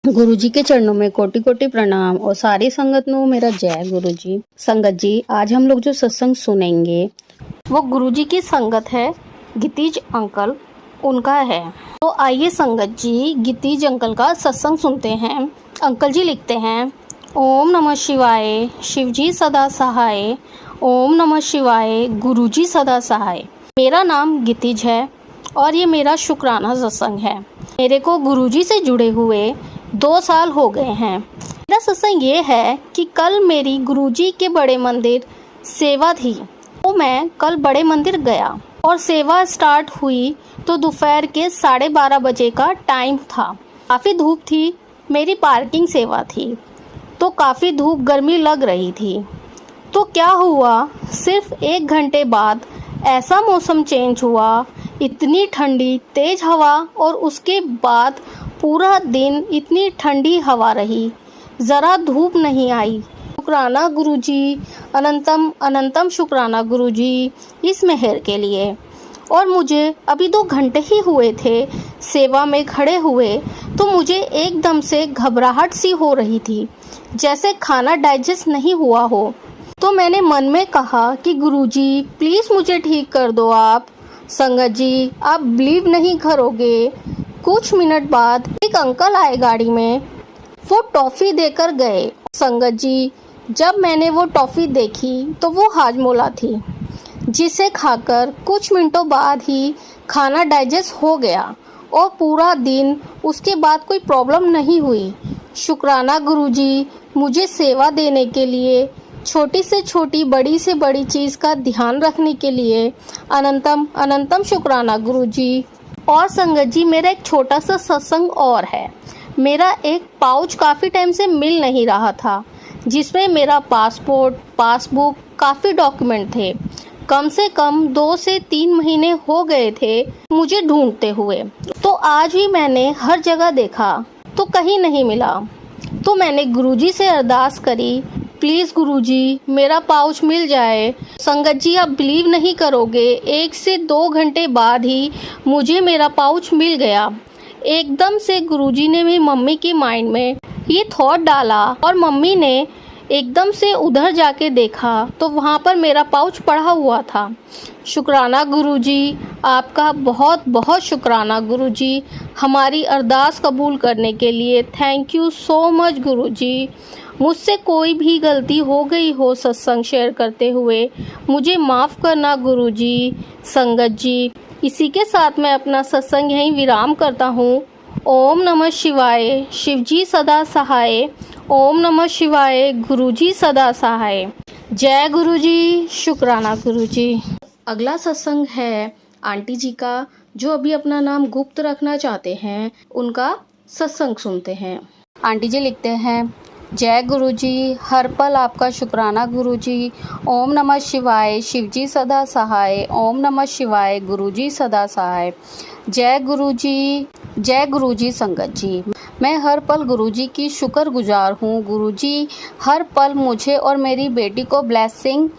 गुरुजी के चरणों में कोटि कोटि प्रणाम और सारी संगत नो मेरा जय गुरुजी। संगत जी, आज हम लोग जो सत्संग सुनेंगे वो गुरुजी की संगत है, गितीज अंकल उनका है। तो आइए संगत जी गितीज अंकल का सत्संग सुनते हैं। अंकल जी लिखते हैं, ओम नमः शिवाय, शिवजी सदा सहाय। ओम नमः शिवाय, गुरुजी सदा सहाय। मेरा नाम गितीज है और ये मेरा शुक्राना सत्संग है। मेरे को गुरुजी से जुड़े हुए 2 साल हो गए हैं। मेरा सत्संग ये है कि कल मेरी गुरुजी के बड़े मंदिर सेवा थी, तो मैं कल बड़े मंदिर गया और सेवा स्टार्ट हुई तो दोपहर के 12:30 बजे का टाइम था। काफ़ी धूप थी, मेरी पार्किंग सेवा थी तो काफ़ी धूप गर्मी लग रही थी। तो क्या हुआ, सिर्फ 1 घंटे बाद ऐसा मौसम चेंज हुआ, इतनी ठंडी तेज़ हवा और उसके बाद पूरा दिन इतनी ठंडी हवा रही, ज़रा धूप नहीं आई। शुक्राना गुरुजी, अनंतम अनंतम शुक्राना गुरुजी इस मेहर के लिए। और मुझे अभी 2 घंटे ही हुए थे सेवा में खड़े हुए, तो मुझे एकदम से घबराहट सी हो रही थी, जैसे खाना डाइजेस्ट नहीं हुआ हो। तो मैंने मन में कहा कि गुरुजी प्लीज़ मुझे ठीक कर दो आप। संगत जी, आप बिलीव नहीं करोगे, कुछ मिनट बाद एक अंकल आए गाड़ी में, वो टॉफ़ी देकर गए। संगत जी, जब मैंने वो टॉफ़ी देखी तो वो हाजमोला थी, जिसे खाकर कुछ मिनटों बाद ही खाना डाइजेस्ट हो गया और पूरा दिन उसके बाद कोई प्रॉब्लम नहीं हुई। शुक्राना गुरुजी, मुझे सेवा देने के लिए, छोटी से छोटी बड़ी से बड़ी चीज़ का ध्यान रखने के लिए अनंतम अनंतम शुक्राना गुरुजी। और संगत जी, मेरा एक छोटा सा सत्संग और है। मेरा एक पाउच काफ़ी टाइम से मिल नहीं रहा था, जिसमें मेरा पासपोर्ट, पासबुक, काफ़ी डॉक्यूमेंट थे। कम से कम 2 से 3 महीने हो गए थे मुझे ढूंढते हुए। तो आज भी मैंने हर जगह देखा तो कहीं नहीं मिला। तो मैंने गुरुजी से अरदास करी, प्लीज़ गुरुजी मेरा पाउच मिल जाए। संगत जी, आप बिलीव नहीं करोगे, 1 से 2 घंटे बाद ही मुझे मेरा पाउच मिल गया। एकदम से गुरुजी ने मेरी मम्मी के माइंड में ये थॉट डाला और मम्मी ने एकदम से उधर जाके देखा तो वहाँ पर मेरा पाउच पड़ा हुआ था। शुक्राना गुरुजी, आपका बहुत बहुत शुक्राना गुरुजी, हमारी अरदास कबूल करने के लिए। थैंक यू सो मच गुरुजी। मुझसे कोई भी गलती हो गई हो सत्संग शेयर करते हुए, मुझे माफ़ करना गुरुजी। संगत जी, इसी के साथ मैं अपना सत्संग यहीं विराम करता हूँ। ओम नमः शिवाय, शिवजी सदा सहाय। ओम नमः शिवाय, गुरुजी सदा सहाय। जय गुरुजी, शुक्राना गुरुजी। अगला सत्संग है आंटी जी का, जो अभी अपना नाम गुप्त रखना चाहते हैं, उनका सत्संग सुनते हैं। आंटी जी लिखते हैं, जय गुरुजी, हर पल आपका शुक्राना गुरुजी। ओम नमः शिवाय, शिवजी सदा सहाय। ओम नमः शिवाय, गुरुजी सदा सहाय। जय गुरुजी, जय गुरुजी। संगत जी, मैं हर पल गुरुजी की शुक्रगुजार हूँ। गुरुजी हर पल मुझे और मेरी बेटी को ब्लेसिंग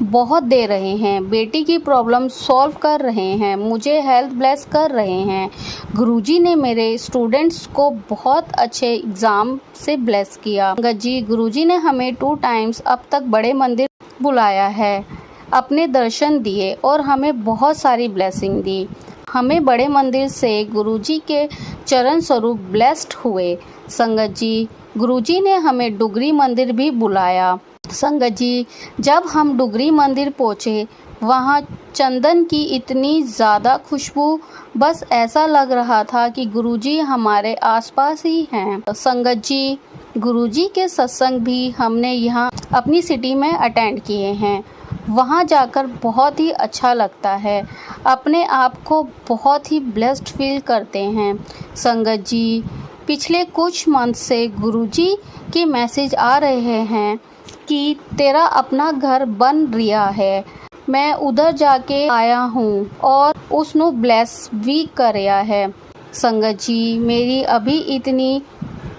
बहुत दे रहे हैं, बेटी की प्रॉब्लम सॉल्व कर रहे हैं, मुझे हेल्थ ब्लेस कर रहे हैं। गुरुजी ने मेरे स्टूडेंट्स को बहुत अच्छे एग्ज़ाम से ब्लेस किया। संगत जी, गुरुजी ने हमें 2 टाइम्स अब तक बड़े मंदिर बुलाया है, अपने दर्शन दिए और हमें बहुत सारी ब्लेसिंग दी। हमें बड़े मंदिर से गुरुजी के चरण स्वरूप ब्लेस्ड हुए। संगत जी, गुरुजी ने हमें डुगरी मंदिर भी बुलाया। संगत जी, जब हम डुगरी मंदिर पहुँचे, वहाँ चंदन की इतनी ज़्यादा खुशबू, बस ऐसा लग रहा था कि गुरुजी हमारे आसपास ही हैं। संगत जी, गुरुजी के सत्संग भी हमने यहाँ अपनी सिटी में अटेंड किए हैं। वहाँ जाकर बहुत ही अच्छा लगता है, अपने आप को बहुत ही ब्लेस्ड फील करते हैं। संगत जी, पिछले कुछ मंथ से गुरुजी के मैसेज आ रहे हैं कि तेरा अपना घर बन रहा है। मैं उधर जाके आया हूँ और उसनु ब्लेस भी करया है। संगत जी, मेरी अभी इतनी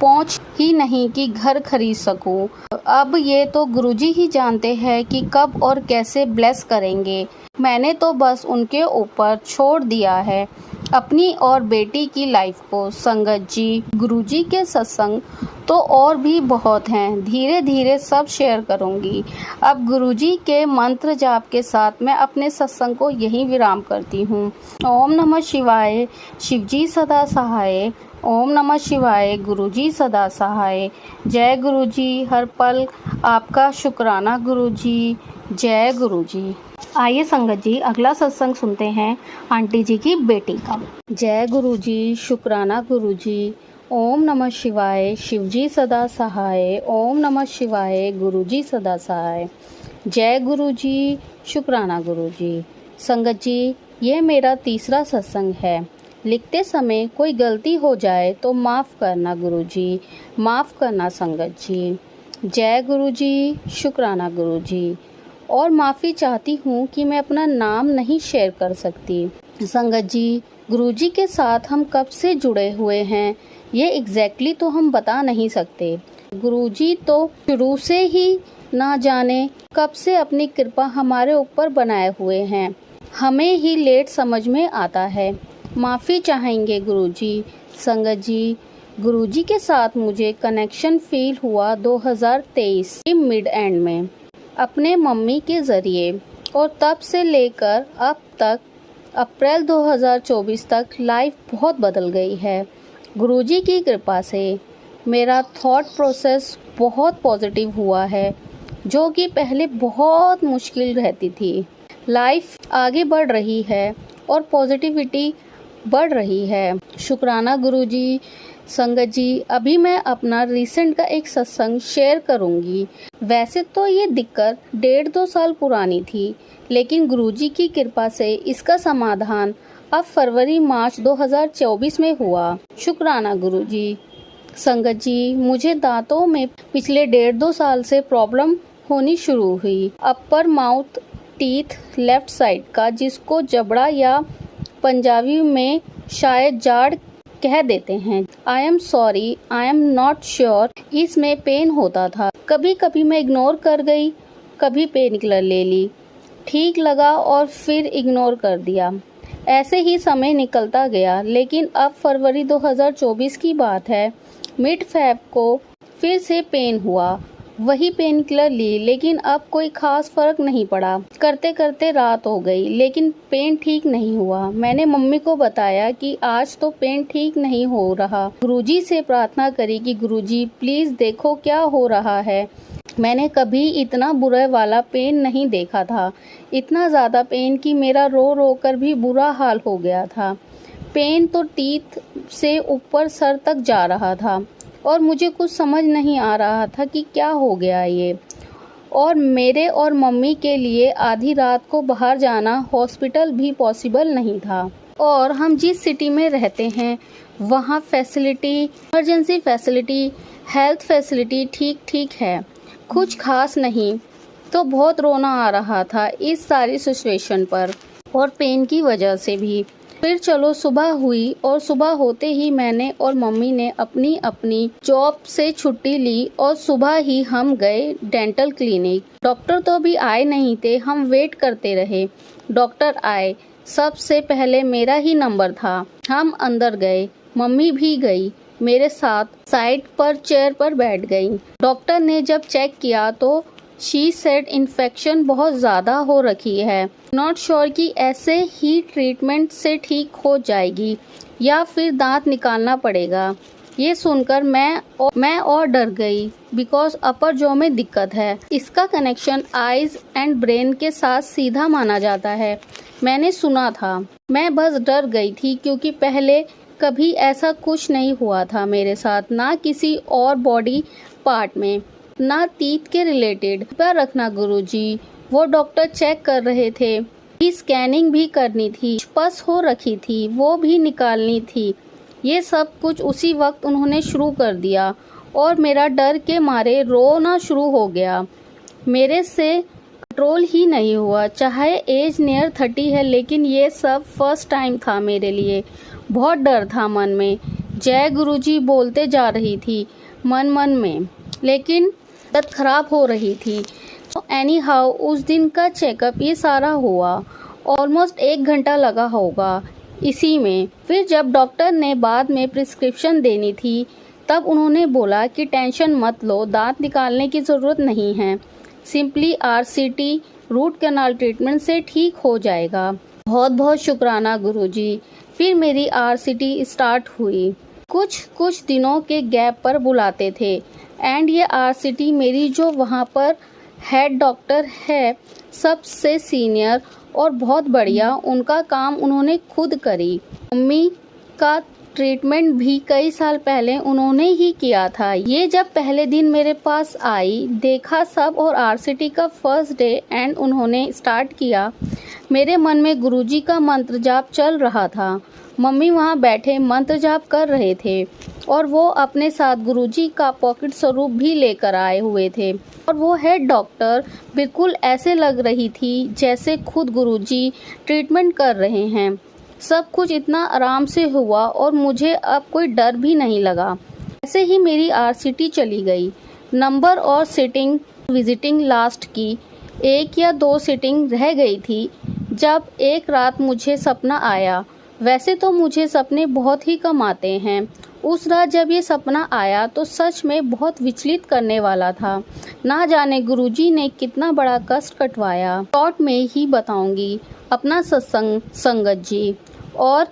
पहुँच ही नहीं कि घर खरीद सकूँ। अब ये तो गुरुजी ही जानते हैं कि कब और कैसे ब्लेस करेंगे। मैंने तो बस उनके ऊपर छोड़ दिया है। अपनी और बेटी की लाइफ को। संगत जी, गुरुजी के सत्संग तो और भी बहुत हैं, धीरे धीरे सब शेयर करूंगी। अब गुरुजी के मंत्र जाप के साथ मैं अपने सत्संग को यहीं विराम करती हूँ। ओम नमः शिवाय, शिवजी सदा सहाय। ओम नमः शिवाय, गुरुजी सदा सहाय। जय गुरुजी, हर पल आपका शुक्राना गुरुजी। जय गुरुजी। आइए संगत जी, अगला सत्संग सुनते हैं आंटी जी की बेटी का। जय गुरुजी, शुक्राना गुरुजी। ओम नमः शिवाय, शिवजी सदा सहाय। ओम नमः शिवाय, गुरुजी सदा सहाय। जय गुरुजी, शुक्राना गुरुजी। संगत जी, यह मेरा तीसरा सत्संग है। लिखते समय कोई गलती हो जाए तो माफ़ करना गुरुजी, माफ़ करना संगत जी। जय गुरुजी, शुक्राना गुरुजी। और माफ़ी चाहती हूँ कि मैं अपना नाम नहीं शेयर कर सकती। संगत जी, गुरुजी के साथ हम कब से जुड़े हुए हैं ये एग्जैक्टली तो हम बता नहीं सकते। गुरुजी तो शुरू से ही ना जाने कब से अपनी कृपा हमारे ऊपर बनाए हुए हैं, हमें ही लेट समझ में आता है। माफ़ी चाहेंगे गुरुजी। संगत जी, गुरुजी के साथ मुझे कनेक्शन फील हुआ 2023 के मिड एंड में अपने मम्मी के ज़रिए, और तब से लेकर अब तक अप्रैल 2024 तक लाइफ बहुत बदल गई है। गुरुजी की कृपा से मेरा थॉट प्रोसेस बहुत पॉजिटिव हुआ है, जो कि पहले बहुत मुश्किल रहती थी। लाइफ आगे बढ़ रही है और पॉजिटिविटी बढ़ रही है। शुक्राना गुरुजी। संगत जी, अभी मैं अपना रिसेंट का एक सत्संग शेयर करूंगी। वैसे तो ये दिक्कत 1.5-2 साल पुरानी थी, लेकिन गुरुजी की कृपा से इसका समाधान अब फरवरी-मार्च 2024 में हुआ। शुक्राना गुरुजी। संगत जी, मुझे दांतों में पिछले 1.5-2 साल से प्रॉब्लम होनी शुरू हुई। अपर माउथ टीथ लेफ्ट साइड का, जिसको जबड़ा या पंजाबी में शायद जाड़ कह देते हैं। I am sorry, I am not sure. इसमें पेन होता था। कभी कभी मैं इग्नोर कर गई, कभी पेन किलर ले ली, ठीक लगा और फिर इग्नोर कर दिया। ऐसे ही समय निकलता गया, लेकिन अब फरवरी 2024 की बात है। मिड फेब को फिर से पेन हुआ। वही पेन किलर ली, लेकिन अब कोई खास फर्क नहीं पड़ा। करते करते रात हो गई, लेकिन पेन ठीक नहीं हुआ। मैंने मम्मी को बताया कि आज तो पेन ठीक नहीं हो रहा। गुरुजी से प्रार्थना करी कि गुरुजी प्लीज देखो क्या हो रहा है। मैंने कभी इतना बुरा वाला पेन नहीं देखा था। इतना ज़्यादा पेन कि मेरा रो रो कर भी बुरा हाल हो गया था। पेन तो टीथ से ऊपर सर तक जा रहा था और मुझे कुछ समझ नहीं आ रहा था कि क्या हो गया ये। और मेरे और मम्मी के लिए आधी रात को बाहर जाना हॉस्पिटल भी पॉसिबल नहीं था। और हम जिस सिटी में रहते हैं वहाँ facility, emergency facility, health facility ठीक है, कुछ खास नहीं। तो बहुत रोना आ रहा था इस सारी सिचुएशन पर और पेन की वजह से भी। फिर चलो सुबह हुई और सुबह होते ही मैंने और मम्मी ने अपनी अपनी जॉब से छुट्टी ली और सुबह ही हम गए डेंटल क्लिनिक। डॉक्टर तो अभी आए नहीं थे, हम वेट करते रहे। डॉक्टर आए, सबसे पहले मेरा ही नंबर था। हम अंदर गए, मम्मी भी गई मेरे साथ, साइड पर चेयर पर बैठ गई। डॉक्टर ने जब चेक किया तो शी सेड इन्फेक्शन बहुत ज़्यादा हो रखी है। नॉट श्योर कि ऐसे ही ट्रीटमेंट से ठीक हो जाएगी या फिर दांत निकालना पड़ेगा। ये सुनकर मैं और डर गई, बिकॉज अपर जॉ में दिक्कत है। इसका कनेक्शन आईज एंड ब्रेन के साथ सीधा माना जाता है, मैंने सुना था। मैं बस डर गई थी क्योंकि पहले कभी ऐसा कुछ नहीं हुआ था मेरे साथ, ना किसी और बॉडी पार्ट में, ना टीथ के रिलेटेड। पर रखना गुरुजी, वो डॉक्टर चेक कर रहे थे। स्कैनिंग भी करनी थी, पस हो रखी थी, वो भी निकालनी थी। ये सब कुछ उसी वक्त उन्होंने शुरू कर दिया और मेरा डर के मारे रोना शुरू हो गया। मेरे से कंट्रोल ही नहीं हुआ। चाहे एज नियर 30 है, लेकिन ये सब फर्स्ट टाइम था मेरे लिए। बहुत डर था मन में। जय गुरुजी बोलते जा रही थी मन मन में, लेकिन तबीयत खराब हो रही थी। तो एनी हाउ उस दिन का चेकअप ये सारा हुआ। ऑलमोस्ट 1 घंटा लगा होगा। इसी में। फिर जब डॉक्टर ने बाद में प्रिस्क्रिप्शन देनी थी तब उन्होंने बोला कि टेंशन मत लो, दांत निकालने की ज़रूरत नहीं है, simply RCT root canal treatment से ठीक हो जाएगा। बहुत बहुत शुक्राना गुरुजी। फिर मेरी RCT स्टार्ट हुई। कुछ दिनों के गैप पर बुलाते थे एंड ये RCT मेरी जो वहाँ पर हेड डॉक्टर है, सबसे सीनियर और बहुत बढ़िया, उनका काम उन्होंने खुद करी। मम्मी का ट्रीटमेंट भी कई साल पहले उन्होंने ही किया था। ये जब पहले दिन मेरे पास आई, देखा सब और RCT का फर्स्ट डे एंड उन्होंने स्टार्ट किया, मेरे मन में गुरुजी का मंत्र जाप चल रहा था। मम्मी वहाँ बैठे मंत्र जाप कर रहे थे और वो अपने साथ गुरुजी का पॉकेट स्वरूप भी लेकर आए हुए थे और वो हेड डॉक्टर बिल्कुल ऐसे लग रही थी जैसे खुद गुरुजी ट्रीटमेंट कर रहे हैं। सब कुछ इतना आराम से हुआ और मुझे अब कोई डर भी नहीं लगा। ऐसे ही मेरी RCT चली गई। नंबर और सिटिंग विजिटिंग लास्ट की 1 या 2 सिटिंग रह गई थी जब एक रात मुझे सपना आया। वैसे तो मुझे सपने बहुत ही कम आते हैं। उस रात जब ये सपना आया तो सच में बहुत विचलित करने वाला था। ना जाने गुरुजी ने कितना बड़ा कष्ट कटवाया। शॉर्ट में ही बताऊंगी अपना सत्संग संगत जी। और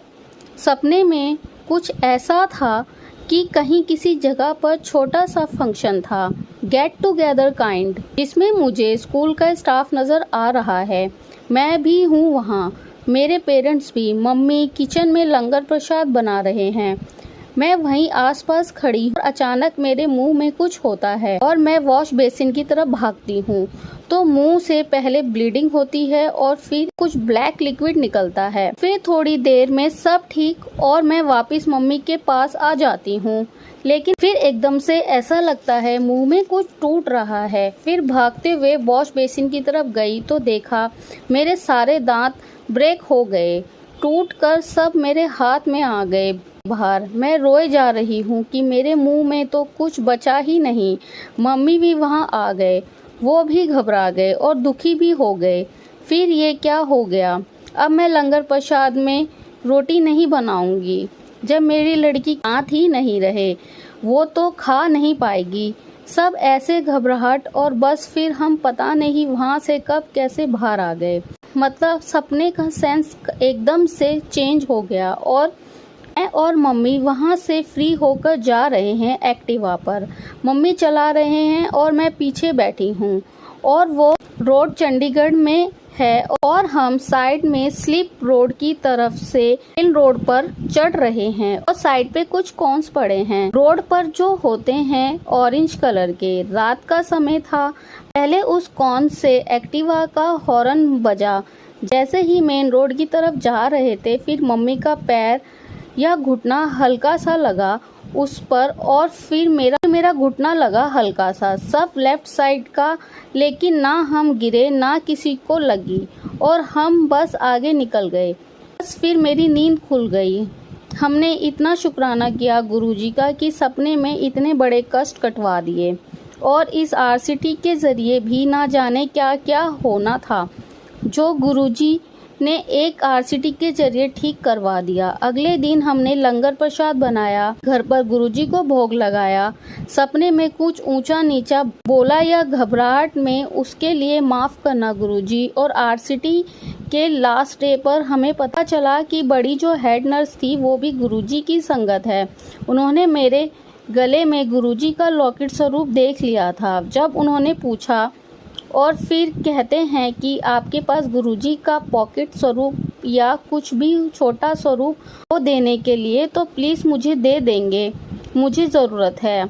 सपने में कुछ ऐसा था कि कहीं किसी जगह पर छोटा सा फंक्शन था, गेट टुगेदर काइंड, जिसमें मुझे स्कूल का स्टाफ नज़र आ रहा है। मैं भी हूँ वहाँ, मेरे पेरेंट्स भी। मम्मी किचन में लंगर प्रसाद बना रहे हैं। मैं वहीं आसपास खड़ी हूँ और अचानक मेरे मुंह में कुछ होता है और मैं वॉश बेसिन की तरफ भागती हूँ तो मुंह से पहले ब्लीडिंग होती है और फिर कुछ ब्लैक लिक्विड निकलता है। फिर थोड़ी देर में सब ठीक और मैं वापस मम्मी के पास आ जाती हूँ, लेकिन फिर एकदम से ऐसा लगता है मुंह में कुछ टूट रहा है। फिर भागते हुए वॉश बेसिन की तरफ गई तो देखा मेरे सारे दांत ब्रेक हो गए, टूट कर सब मेरे हाथ में आ गए बाहर। मैं रोए जा रही हूँ कि मेरे मुंह में तो कुछ बचा ही नहीं। मम्मी भी वहाँ आ गए, वो भी घबरा गए और दुखी भी हो गए। फिर ये क्या हो गया? अब मैं लंगर प्रसाद में रोटी नहीं बनाऊंगी। जब मेरी लड़की दांत ही नहीं रहे, वो तो खा नहीं पाएगी। सब ऐसे घबराहट और बस फिर हम पता नहीं वहाँ से कब कैसे बाहर आ गए। मतलब सपने का सेंस एकदम से चेंज हो गया और मैं और मम्मी वहाँ से फ्री होकर जा रहे हैं एक्टिवा पर। मम्मी चला रहे हैं और मैं पीछे बैठी हूँ और वो रोड चंडीगढ़ में है और हम साइड में स्लिप रोड की तरफ से मेन रोड पर चढ़ रहे हैं और साइड पे कुछ कॉर्न्स पड़े हैं। रोड पर जो होते हैं ऑरेंज कलर के। रात का समय था। पहले उस कॉर्न से एक्टिवा का हॉर्न बजा। जैसे ही मेन रोड की तरफ जा रहे थे, फिर मम्मी का पैर या घुटना हल्का सा लगा उस पर और फिर मेरा घुटना लगा हल्का सा, सब लेफ्ट साइड का। लेकिन ना हम गिरे ना किसी को लगी और हम बस आगे निकल गए। बस फिर मेरी नींद खुल गई। हमने इतना शुक्राना किया गुरुजी का कि सपने में इतने बड़े कष्ट कटवा दिए और इस RCT के जरिए भी ना जाने क्या क्या होना था जो गुरुजी ने एक RCT के जरिए ठीक करवा दिया। अगले दिन हमने लंगर प्रसाद बनाया, घर पर गुरुजी को भोग लगाया। सपने में कुछ ऊंचा नीचा बोला या घबराहट में उसके लिए माफ़ करना गुरुजी। और RCT के लास्ट डे पर हमें पता चला कि बड़ी जो हेड नर्स थी वो भी गुरुजी की संगत है। उन्होंने मेरे गले में गुरुजी का लॉकेट स्वरूप देख लिया था। जब उन्होंने पूछा और फिर कहते हैं कि आपके पास गुरुजी का पॉकेट स्वरूप या कुछ भी छोटा स्वरूप हो देने के लिए तो प्लीज़ मुझे दे देंगे, मुझे ज़रूरत है।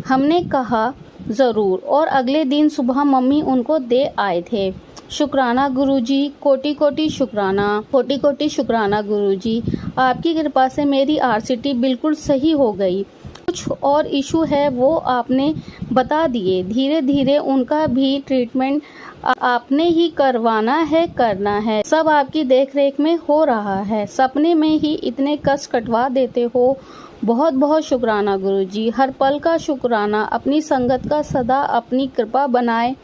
हमने कहा ज़रूर और अगले दिन सुबह मम्मी उनको दे आए थे। शुक्राना गुरुजी, कोटि कोटि शुक्राना, कोटि कोटि शुक्राना गुरुजी। आपकी कृपा से मेरी RCT बिल्कुल सही हो गई। कुछ और इशू है वो आपने बता दिए। धीरे धीरे उनका भी ट्रीटमेंट आपने ही करवाना है, करना है। सब आपकी देख रेख में हो रहा है। सपने में ही इतने कष्ट कटवा देते हो। बहुत बहुत शुक्राना गुरुजी। हर पल का शुक्राना। अपनी संगत का सदा अपनी कृपा बनाए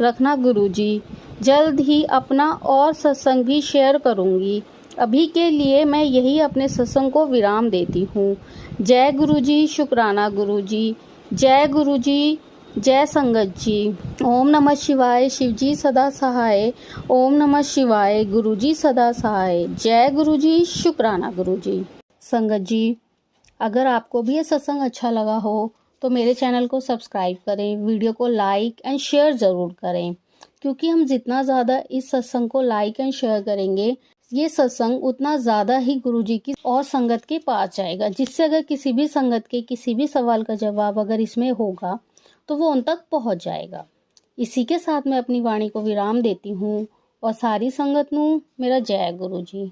रखना गुरुजी। जल्द ही अपना और सत्संग भी शेयर करूंगी। अभी के लिए मैं यही अपने सत्संग को विराम देती हूँ। जय गुरु जी, शुक्राना गुरु जी, जय गुरु जी, जय संगत जी। ओम नमः शिवाय, शिव जी सदा सहाय। ओम नमः शिवाय, गुरु जी सदा सहाय। जय गुरु जी, शुक्राना गुरु जी। संगत जी, अगर आपको भी ये सत्संग अच्छा लगा हो तो मेरे चैनल को सब्सक्राइब करें, वीडियो को लाइक एंड शेयर ज़रूर करें, क्योंकि हम जितना ज़्यादा इस सत्संग को लाइक एंड शेयर करेंगे, ये सत्संग उतना ज़्यादा ही गुरु जी की और संगत के पास जाएगा, जिससे अगर किसी भी संगत के किसी भी सवाल का जवाब अगर इसमें होगा तो वो उन तक पहुंच जाएगा। इसी के साथ मैं अपनी वाणी को विराम देती हूँ और सारी संगत नू मेरा जय गुरु जी।